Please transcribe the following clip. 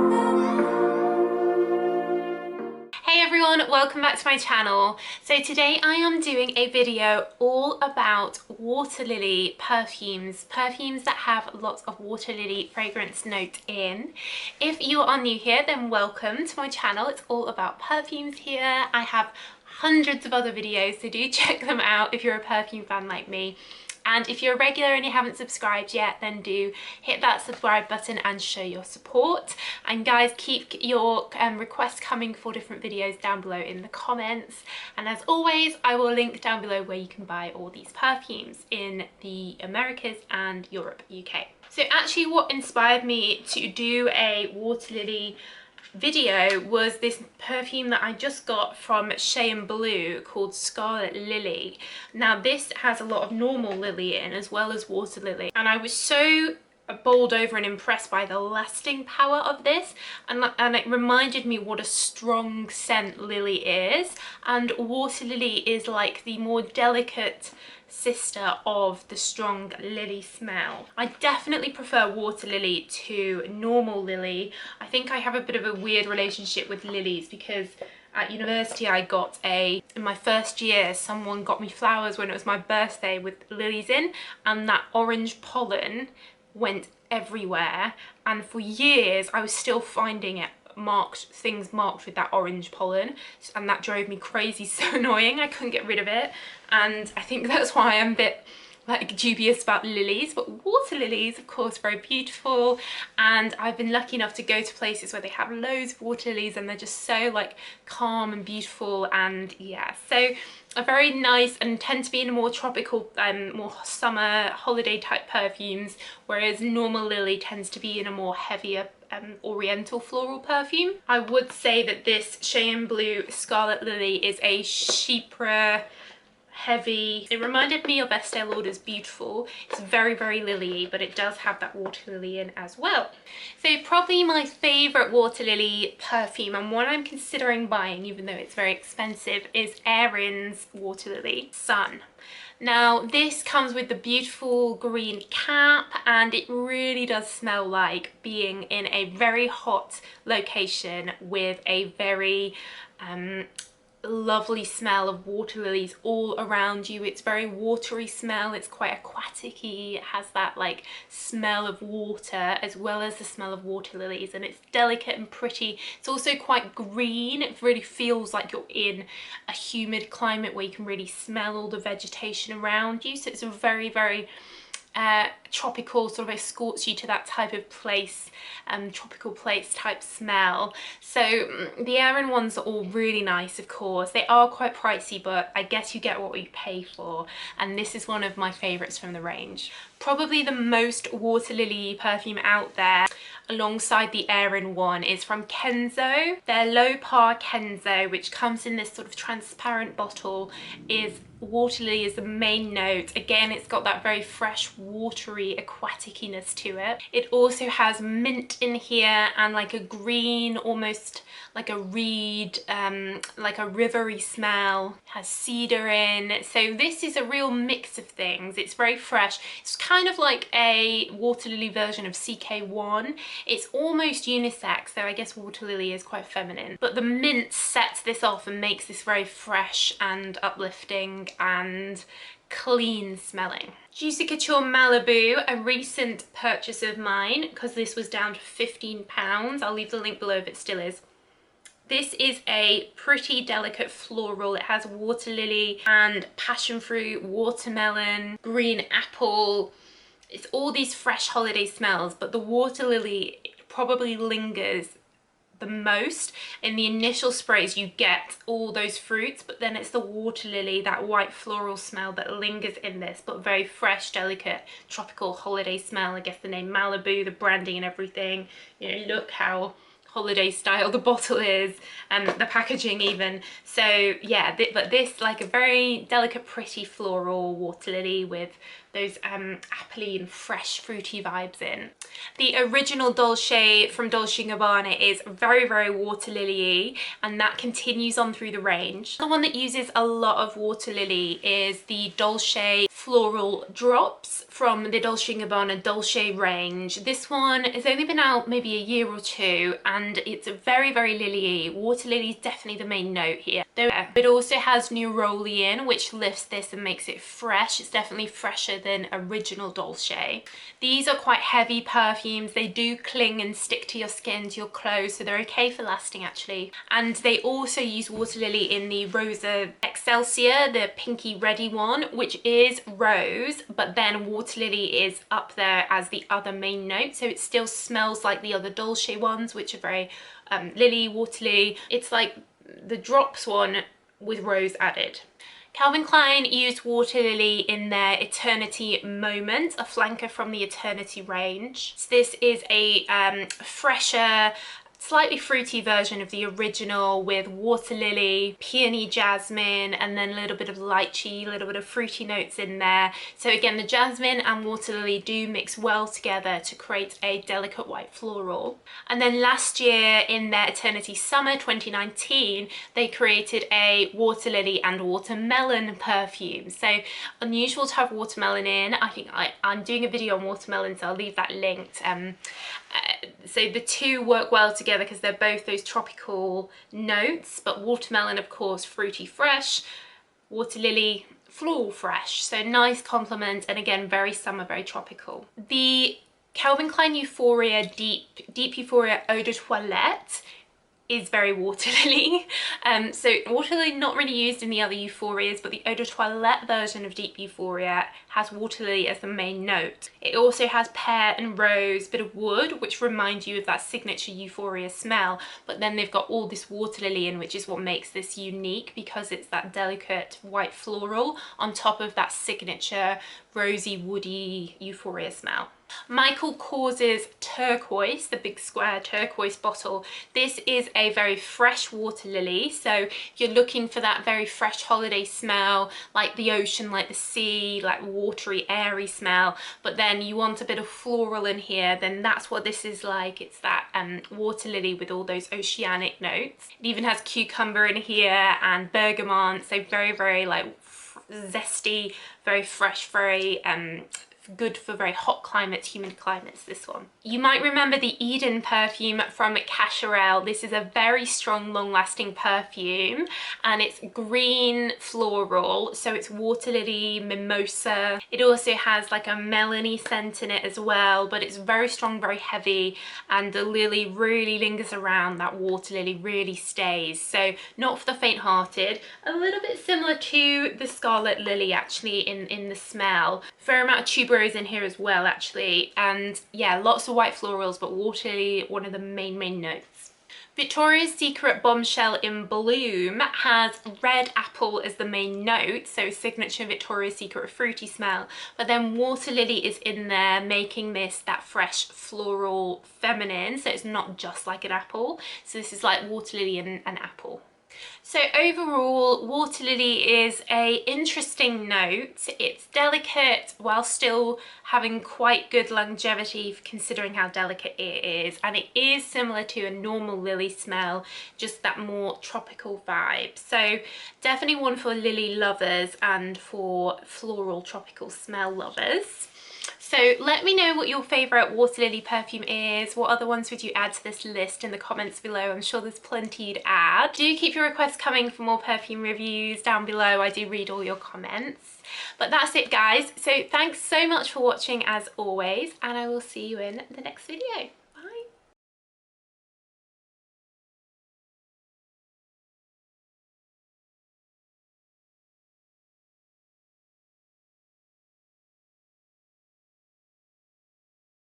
Hey everyone, welcome back to my channel. So today I am doing a video all about water lily perfumes that have lots of water lily fragrance note in. If you are new here, then welcome to my channel. It's all about perfumes here. I have hundreds of other videos, so do check them out if you're a perfume fan like me. And if you're a regular and you haven't subscribed yet, then do hit that subscribe button and show your support. And guys, keep your requests coming for different videos down below in the comments. And as always, I will link down below where you can buy all these perfumes in the Americas and Europe, UK. So actually what inspired me to do a water lily video was this perfume that I just got from Shay called Scarlet Lily. Now this has a lot of normal lily in as well as water lily, and I was so bowled over and impressed by the lasting power of this, and it reminded me what a strong scent lily is, and water lily is like the more delicate sister of the strong lily smell. I definitely prefer water lily to normal lily. I think I have a bit of a weird relationship with lilies because at university in my first year, someone got me flowers when it was my birthday with lilies in, and that orange pollen went everywhere, and for years I was still finding it things marked with that orange pollen, and that drove me crazy. So annoying, I couldn't get rid of it, and I think that's why I'm a bit like dubious about lilies. But water lilies, of course, very beautiful, and I've been lucky enough to go to places where they have loads of water lilies and they're just so like calm and beautiful, and yeah, so a very nice, and tend to be in a more tropical, more summer holiday type perfumes, whereas normal lily tends to be in a more heavier oriental floral perfume. I would say that this Shay Scarlet Lily is a chypre heavy. It reminded me of Estee Lauder's Beautiful. It's very, very lily, but it does have that water lily in as well. So probably my favorite water lily perfume, and one I'm considering buying even though it's very expensive, is Erin's Water Lily Sun. Now this comes with the beautiful green cap, and it really does smell like being in a very hot location with a very lovely smell of water lilies all around you. It's very watery smell, it's quite aquatic-y, it has that like smell of water as well as the smell of water lilies, and it's delicate and pretty. It's also quite green. It really feels like you're in a humid climate where you can really smell all the vegetation around you, so it's a very, very tropical, sort of escorts you to that type of place, tropical place type smell. So the Erin ones are all really nice, of course. They are quite pricey, but I guess you get what you pay for, and this is one of my favourites from the range. Probably the most water lily perfume out there alongside the Erin one is from Kenzo. Their low par Kenzo, which comes in this sort of transparent bottle, is water lily is the main note. Again, it's got that very fresh, watery, aquatic-iness to it. It also has mint in here and like a green, almost like a reed, like a rivery smell. It has cedar in. So this is a real mix of things. It's very fresh. It's kind of like a water lily version of CK1. It's almost unisex, though I guess water lily is quite feminine. But the mint sets this off and makes this very fresh and uplifting and clean smelling. Juicy Couture Malibu, a recent purchase of mine because this was down to £15. I'll leave the link below if it still is. This is a pretty delicate floral. It has water lily and passion fruit, watermelon, green apple. It's all these fresh holiday smells, but the water lily probably lingers the most. In the initial sprays you get all those fruits, but then it's the water lily, that white floral smell that lingers in this, but very fresh, delicate, tropical holiday smell. I guess the name Malibu, the branding and everything, you know, look how holiday style the bottle is, and the packaging even. So yeah, but this like a very delicate, pretty floral water lily with those appley and fresh fruity vibes in. The original Dolce from Dolce & Gabbana is very, very water lily, and that continues on through the range. The one that uses a lot of water lily is the Dolce Floral Drops from the Dolce & Gabbana Dolce range. This one has only been out maybe a year or two, and it's very, very lily-y. Water lily is definitely the main note here. Though it also has neroli in, which lifts this and makes it fresh. It's definitely fresher than original Dolce. These are quite heavy perfumes. They do cling and stick to your skin, to your clothes, so they're okay for lasting actually. And they also use water lily in the Rosa Excelsior, the pinky reddy one, which is rose, but then water lily is up there as the other main note, so it still smells like the other Dolce ones, which are very lily, water lily. It's like the drops one with rose added. Calvin Klein used water lily in their Eternity Moment, a flanker from the Eternity range. So this is a fresher, slightly fruity version of the original with water lily, peony jasmine, and then a little bit of lychee, a little bit of fruity notes in there. So again, the jasmine and water lily do mix well together to create a delicate white floral. And then last year in their Eternity Summer 2019, they created a water lily and watermelon perfume. So unusual to have watermelon in. I think I'm doing a video on watermelon, so I'll leave that linked. So the two work well together because they're both those tropical notes, but watermelon, of course, fruity fresh, water lily, floral fresh. So nice complement, and again, very summer, very tropical. The Calvin Klein Euphoria Deep Euphoria Eau de Toilette is very water lily. So water lily not really used in the other Euphorias, but the Eau de Toilette version of Deep Euphoria has water lily as the main note. It also has pear and rose, bit of wood, which reminds you of that signature Euphoria smell, but then they've got all this water lily in, which is what makes this unique, because it's that delicate white floral on top of that signature rosy, woody Euphoria smell. Michael Kors's turquoise, the big square turquoise bottle. This is a very fresh water lily, so if you're looking for that very fresh holiday smell, like the ocean, like the sea, like watery, airy smell, but then you want a bit of floral in here, then that's what this is like. It's that water lily with all those oceanic notes. It even has cucumber in here and bergamot, so very, very like zesty, very fresh, very good for very hot climates, humid climates, this one. You might remember the Eden perfume from Cacharel. This is a very strong, long-lasting perfume, and it's green floral, so it's water lily, mimosa. It also has like a melony scent in it as well, but it's very strong, very heavy, and the lily really lingers around. That water lily really stays, so not for the faint-hearted. A little bit similar to the Scarlet Lily actually in the smell. Fair amount of tuberose in here as well actually, and yeah, lots of white florals, but water lily, one of the main notes. Victoria's Secret Bombshell in Bloom has red apple as the main note, so signature Victoria's Secret fruity smell, but then water lily is in there, making this that fresh floral feminine, so it's not just like an apple. So this is like water lily and an apple. So overall, water lily is a interesting note. It's delicate while still having quite good longevity considering how delicate it is, and it is similar to a normal lily smell, just that more tropical vibe. So definitely one for lily lovers and for floral tropical smell lovers. So let me know what your favourite water lily perfume is. What other ones would you add to this list in the comments below? I'm sure there's plenty to add. Do keep your requests coming for more perfume reviews down below. I do read all your comments. But that's it, guys. So thanks so much for watching as always, and I will see you in the next video.